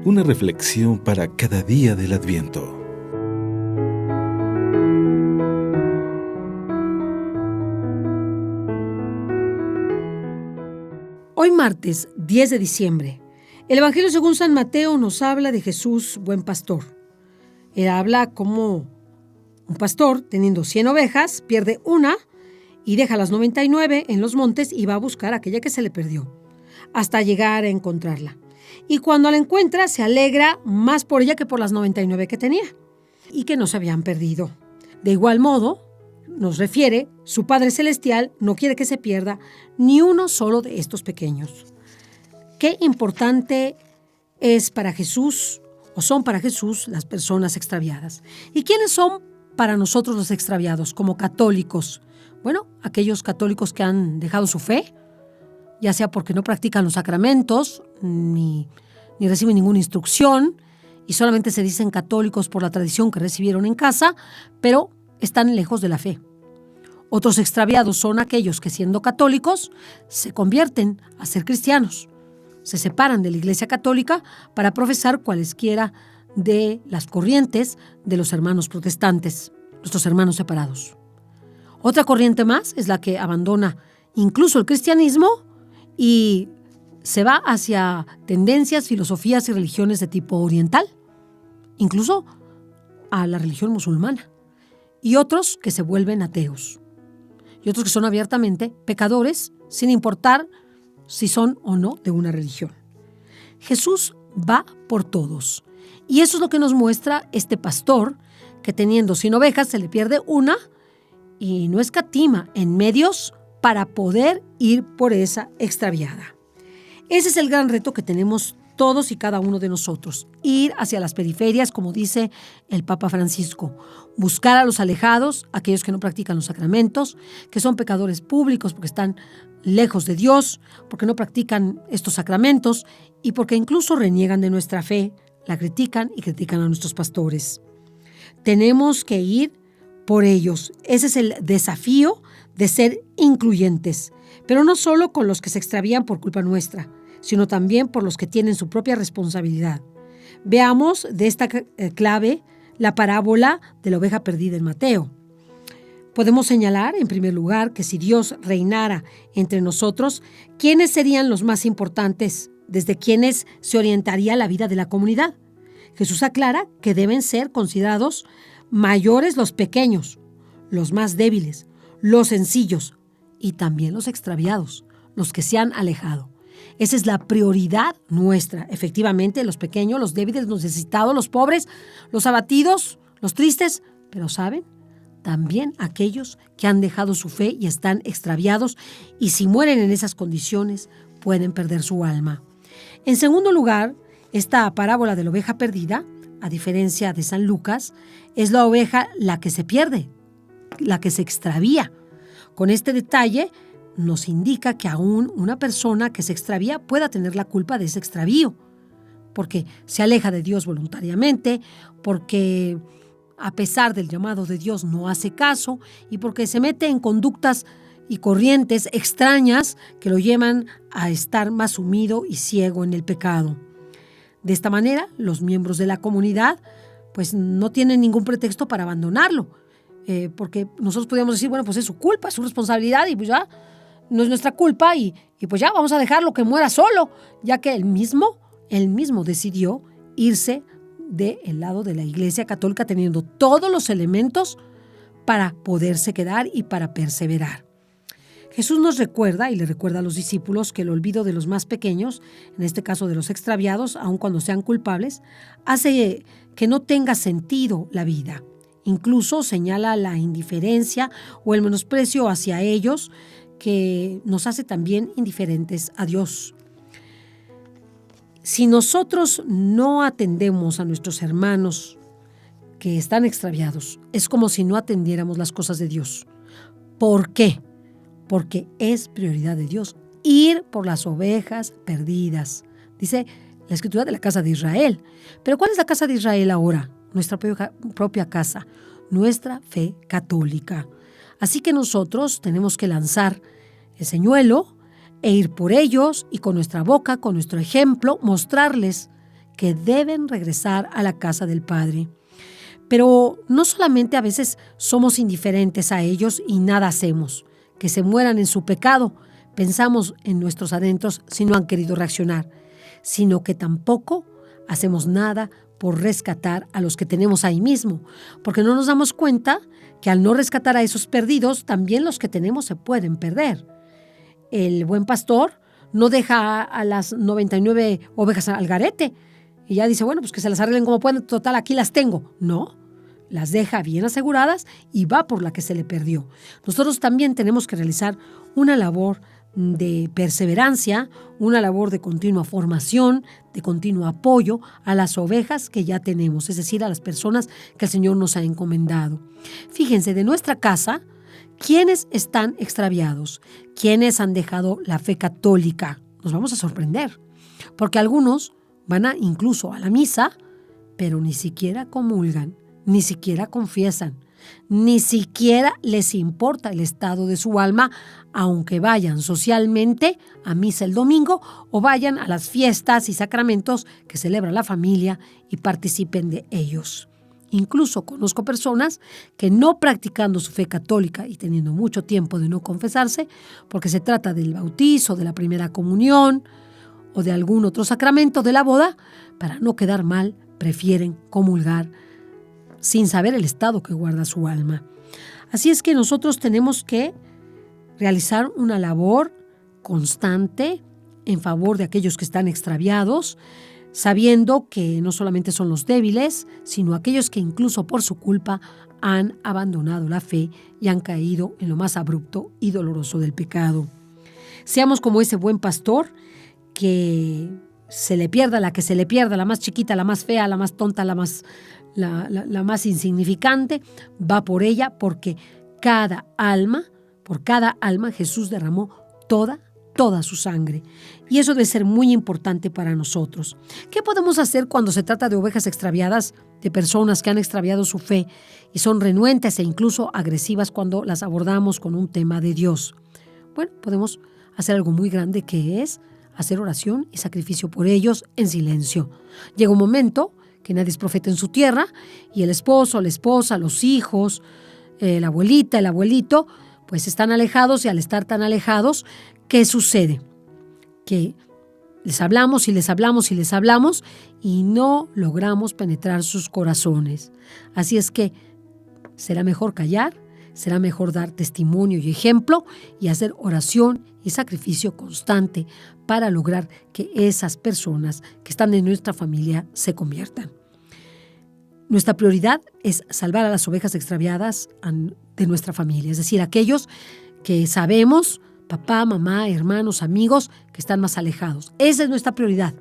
Una reflexión para cada día del Adviento. Hoy martes 10 de diciembre, el Evangelio según San Mateo nos habla de Jesús, buen pastor. Él habla como un pastor teniendo 100 ovejas, pierde una y deja las 99 en los montes y va a buscar aquella que se le perdió, hasta llegar a encontrarla. Y cuando la encuentra, se alegra más por ella que por las 99 que tenía y que no se habían perdido. De igual modo, nos refiere, su Padre Celestial no quiere que se pierda ni uno solo de estos pequeños. Qué importante es para Jesús, o son para Jesús, las personas extraviadas. ¿Y quiénes son para nosotros los extraviados como católicos? Bueno, aquellos católicos que han dejado su fe, ya sea porque no practican los sacramentos, ni reciben ninguna instrucción, y solamente se dicen católicos por la tradición que recibieron en casa, pero están lejos de la fe. Otros extraviados son aquellos que, siendo católicos, se convierten a ser cristianos. Se separan de la Iglesia Católica para profesar cualesquiera de las corrientes de los hermanos protestantes, nuestros hermanos separados. Otra corriente más es la que abandona incluso el cristianismo y se va hacia tendencias, filosofías y religiones de tipo oriental, incluso a la religión musulmana. Y otros que se vuelven ateos. Y otros que son abiertamente pecadores, sin importar si son o no de una religión. Jesús va por todos. Y eso es lo que nos muestra este pastor, que teniendo 100 ovejas se le pierde una y no escatima en medios para poder ir por esa extraviada. Ese es el gran reto que tenemos todos y cada uno de nosotros, ir hacia las periferias, como dice el Papa Francisco, buscar a los alejados, aquellos que no practican los sacramentos, que son pecadores públicos porque están lejos de Dios, porque no practican estos sacramentos y porque incluso reniegan de nuestra fe, la critican y critican a nuestros pastores. Tenemos que ir por ellos. Ese es el desafío de ser incluyentes, pero no solo con los que se extravían por culpa nuestra, sino también por los que tienen su propia responsabilidad. Veamos de esta clave la parábola de la oveja perdida en Mateo. Podemos señalar, en primer lugar, que si Dios reinara entre nosotros, ¿quiénes serían los más importantes? ¿Desde quiénes se orientaría la vida de la comunidad? Jesús aclara que deben ser considerados mayores los pequeños, los más débiles, los sencillos y también los extraviados, los que se han alejado. Esa es la prioridad nuestra. Efectivamente, los pequeños, los débiles, los necesitados, los pobres, los abatidos, los tristes, pero ¿saben? También aquellos que han dejado su fe y están extraviados y si mueren en esas condiciones pueden perder su alma. En segundo lugar, esta parábola de la oveja perdida, a diferencia de San Lucas, es la oveja la que se pierde, la que se extravía. Con este detalle nos indica que aún una persona que se extravía pueda tener la culpa de ese extravío, porque se aleja de Dios voluntariamente, porque a pesar del llamado de Dios no hace caso y porque se mete en conductas y corrientes extrañas que lo llevan a estar más sumido y ciego en el pecado. De esta manera, los miembros de la comunidad pues no tienen ningún pretexto para abandonarlo, porque nosotros podríamos decir, bueno, pues es su culpa, es su responsabilidad y pues ya no es nuestra culpa y pues ya vamos a dejarlo que muera solo, ya que él mismo decidió irse del lado de la Iglesia Católica teniendo todos los elementos para poderse quedar y para perseverar. Jesús nos recuerda y le recuerda a los discípulos que el olvido de los más pequeños, en este caso de los extraviados, aun cuando sean culpables, hace que no tenga sentido la vida. Incluso señala la indiferencia o el menosprecio hacia ellos que nos hace también indiferentes a Dios. Si nosotros no atendemos a nuestros hermanos que están extraviados, es como si no atendiéramos las cosas de Dios. ¿Por qué? Porque es prioridad de Dios ir por las ovejas perdidas. Dice la Escritura de la casa de Israel. Pero ¿cuál es la casa de Israel ahora? Nuestra propia casa, nuestra fe católica. Así que nosotros tenemos que lanzar el señuelo e ir por ellos y con nuestra boca, con nuestro ejemplo, mostrarles que deben regresar a la casa del Padre. Pero no solamente a veces somos indiferentes a ellos y nada hacemos, que se mueran en su pecado, pensamos en nuestros adentros si no han querido reaccionar, sino que tampoco hacemos nada por rescatar a los que tenemos ahí mismo, porque no nos damos cuenta que al no rescatar a esos perdidos, también los que tenemos se pueden perder. El buen pastor no deja a las 99 ovejas al garete y ya dice, bueno, pues que se las arreglen como pueden, total, aquí las tengo. No, las deja bien aseguradas y va por la que se le perdió. Nosotros también tenemos que realizar una labor de perseverancia, una labor de continua formación, de continuo apoyo a las ovejas que ya tenemos, es decir, a las personas que el Señor nos ha encomendado. Fíjense, de nuestra casa, ¿quiénes están extraviados? ¿Quiénes han dejado la fe católica? Nos vamos a sorprender, porque algunos van incluso a la misa, pero ni siquiera comulgan, ni siquiera confiesan, ni siquiera les importa el estado de su alma, aunque vayan socialmente a misa el domingo o vayan a las fiestas y sacramentos que celebra la familia y participen de ellos. Incluso conozco personas que no practicando su fe católica y teniendo mucho tiempo de no confesarse, porque se trata del bautizo, de la primera comunión o de algún otro sacramento de la boda, para no quedar mal, prefieren comulgar sin saber el estado que guarda su alma. Así es que nosotros tenemos que realizar una labor constante en favor de aquellos que están extraviados, sabiendo que no solamente son los débiles, sino aquellos que incluso por su culpa han abandonado la fe y han caído en lo más abrupto y doloroso del pecado. Seamos como ese buen pastor que se le pierda la que se le pierda, la más chiquita, la más fea, la más tonta, la más insignificante, va por ella, porque por cada alma Jesús derramó toda su sangre. Y eso debe ser muy importante para nosotros. ¿Qué podemos hacer cuando se trata de ovejas extraviadas, de personas que han extraviado su fe y son renuentes e incluso agresivas cuando las abordamos con un tema de Dios? Bueno, podemos hacer algo muy grande, que es hacer oración y sacrificio por ellos en silencio. Llega un momento que nadie es profeta en su tierra y el esposo, la esposa, los hijos, la abuelita, el abuelito, pues están alejados, y al estar tan alejados, ¿qué sucede? Que les hablamos y les hablamos y les hablamos y no logramos penetrar sus corazones. Así es que será mejor callar, será mejor dar testimonio y ejemplo y hacer oración y sacrificio constante para lograr que esas personas que están en nuestra familia se conviertan. Nuestra prioridad es salvar a las ovejas extraviadas de nuestra familia, es decir, aquellos que sabemos, papá, mamá, hermanos, amigos, que están más alejados. Esa es nuestra prioridad.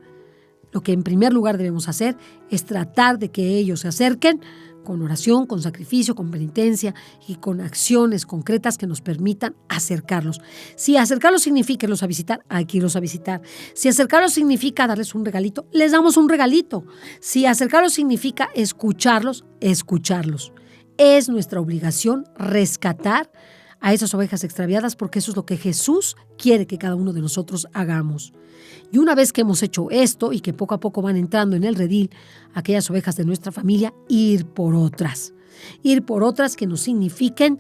Lo que en primer lugar debemos hacer es tratar de que ellos se acerquen con oración, con sacrificio, con penitencia y con acciones concretas que nos permitan acercarlos. Si acercarlos significa irlos a visitar, hay que irlos a visitar. Si acercarlos significa darles un regalito, les damos un regalito. Si acercarlos significa escucharlos, escucharlos. Es nuestra obligación rescatar a esas ovejas extraviadas, porque eso es lo que Jesús quiere que cada uno de nosotros hagamos. Y una vez que hemos hecho esto y que poco a poco van entrando en el redil aquellas ovejas de nuestra familia, ir por otras que nos signifiquen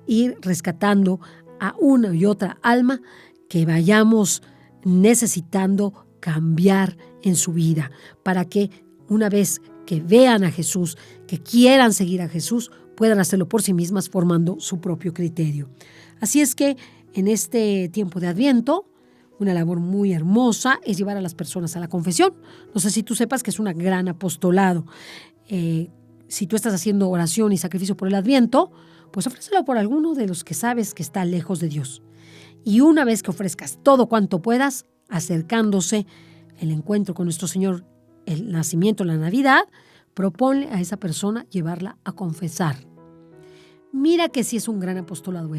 ir rescatando a una y otra alma que vayamos necesitando cambiar en su vida, para que una vez que vean a Jesús, que quieran seguir a Jesús, puedan hacerlo por sí mismas formando su propio criterio. Así es que en este tiempo de Adviento, una labor muy hermosa es llevar a las personas a la confesión. No sé si tú sepas que es un gran apostolado. Si tú estás haciendo oración y sacrificio por el Adviento, pues ofrécelo por alguno de los que sabes que está lejos de Dios. Y una vez que ofrezcas todo cuanto puedas, acercándose el encuentro con nuestro Señor, el nacimiento, la Navidad, proponle a esa persona llevarla a confesar. Mira que sí es un gran apostolado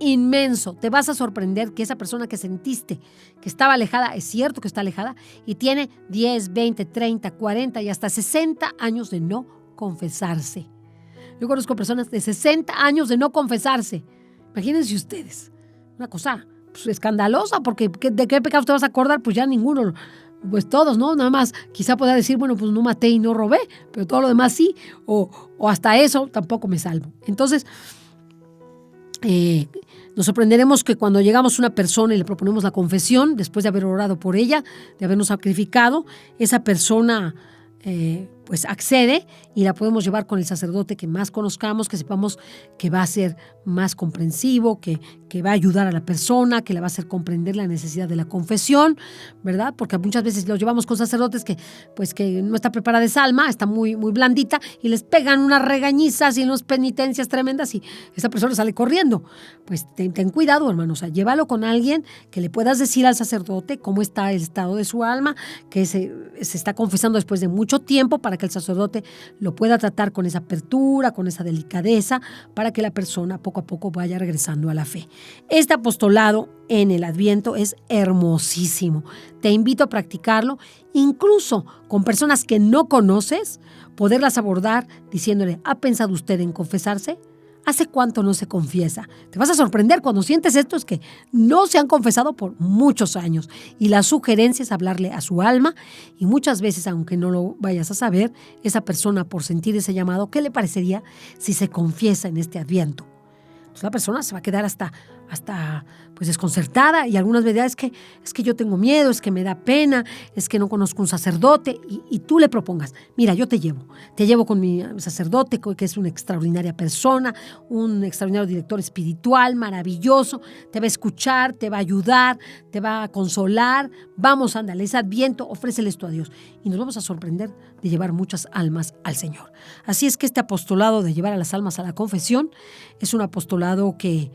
inmenso. Te vas a sorprender que esa persona que sentiste que estaba alejada, es cierto que está alejada, y tiene 10, 20, 30, 40 y hasta 60 años de no confesarse. Yo conozco personas de 60 años de no confesarse. Imagínense ustedes. Una cosa escandalosa, porque ¿de qué pecado te vas a acordar? Pues ya ninguno pues todos, ¿no? Nada más quizá pueda decir, bueno, pues no maté y no robé, pero todo lo demás sí, o hasta eso tampoco me salvo. Entonces, nos sorprenderemos que cuando llegamos a una persona y le proponemos la confesión, después de haber orado por ella, de habernos sacrificado, esa persona pues accede y la podemos llevar con el sacerdote que más conozcamos, que sepamos que va a ser más comprensivo, que va a ayudar a la persona, que le va a hacer comprender la necesidad de la confesión, ¿verdad? Porque muchas veces lo llevamos con sacerdotes que no está preparada esa alma, está muy, muy blandita y les pegan unas regañizas y unas penitencias tremendas y esa persona sale corriendo. Pues ten cuidado, hermano, o sea, llévalo con alguien que le puedas decir al sacerdote cómo está el estado de su alma, que se está confesando después de mucho tiempo, para que el sacerdote lo pueda tratar con esa apertura, con esa delicadeza, para que la persona poco a poco vaya regresando a la fe. Este apostolado en el Adviento es hermosísimo. Te invito a practicarlo, incluso con personas que no conoces, poderlas abordar diciéndole, ¿ha pensado usted en confesarse? ¿Hace cuánto no se confiesa? Te vas a sorprender cuando sientes esto, es que no se han confesado por muchos años. Y la sugerencia es hablarle a su alma y muchas veces, aunque no lo vayas a saber, esa persona por sentir ese llamado, ¿qué le parecería si se confiesa en este Adviento? Pues la persona se va a quedar hasta pues desconcertada y algunas veces es que yo tengo miedo, es que me da pena, es que no conozco un sacerdote y tú le propongas, mira, yo te llevo con mi sacerdote, que es una extraordinaria persona, un extraordinario director espiritual, maravilloso, te va a escuchar, te va a ayudar, te va a consolar, vamos, ándale, es Adviento, ofrécele esto a Dios y nos vamos a sorprender de llevar muchas almas al Señor. Así es que este apostolado de llevar a las almas a la confesión es un apostolado que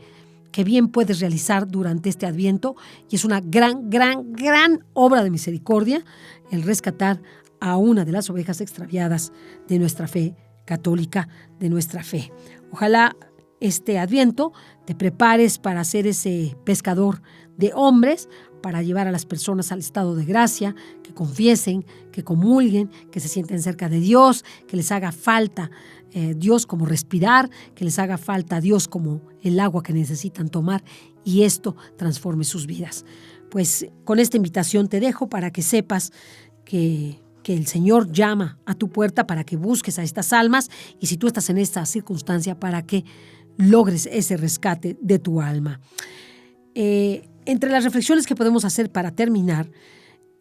bien puedes realizar durante este Adviento y es una gran, gran, gran obra de misericordia el rescatar a una de las ovejas extraviadas de nuestra fe católica, de nuestra fe. Ojalá este Adviento te prepares para ser ese pescador de hombres, para llevar a las personas al estado de gracia, que confiesen, que comulguen, que se sienten cerca de Dios, que les haga falta Dios como respirar, que les haga falta Dios como el agua que necesitan tomar y esto transforme sus vidas. Pues con esta invitación te dejo para que sepas que el Señor llama a tu puerta para que busques a estas almas y si tú estás en esta circunstancia para que logres ese rescate de tu alma. Entre las reflexiones que podemos hacer para terminar,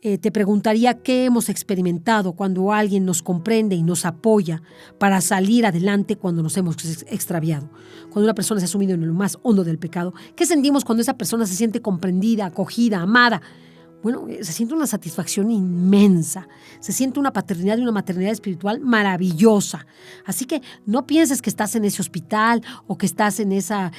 te preguntaría qué hemos experimentado cuando alguien nos comprende y nos apoya para salir adelante cuando nos hemos extraviado. Cuando una persona se ha sumido en lo más hondo del pecado, ¿qué sentimos cuando esa persona se siente comprendida, acogida, amada? Bueno, se siente una satisfacción inmensa, se siente una paternidad y una maternidad espiritual maravillosa. Así que no pienses que estás en ese hospital o que estás en esa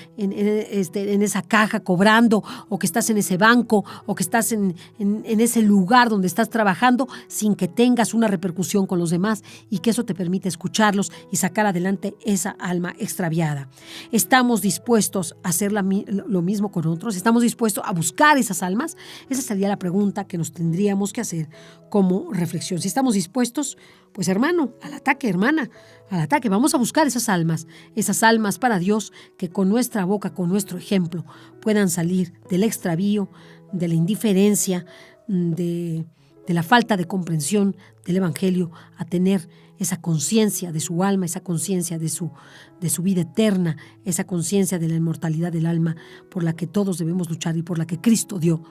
caja cobrando o que estás en ese banco o que estás en ese lugar donde estás trabajando sin que tengas una repercusión con los demás y que eso te permite escucharlos y sacar adelante esa alma extraviada. ¿Estamos dispuestos a hacer lo mismo con otros? ¿Estamos dispuestos a buscar esas almas? Esa sería la pregunta que nos tendríamos que hacer como reflexión. Si estamos dispuestos, pues hermano, al ataque, hermana, al ataque. Vamos a buscar esas almas para Dios que con nuestra boca, con nuestro ejemplo, puedan salir del extravío, de la indiferencia, de la falta de comprensión del Evangelio, a tener esa conciencia de su alma, esa conciencia de su vida eterna, esa conciencia de la inmortalidad del alma por la que todos debemos luchar y por la que Cristo dio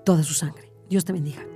toda su sangre. Dios te bendiga.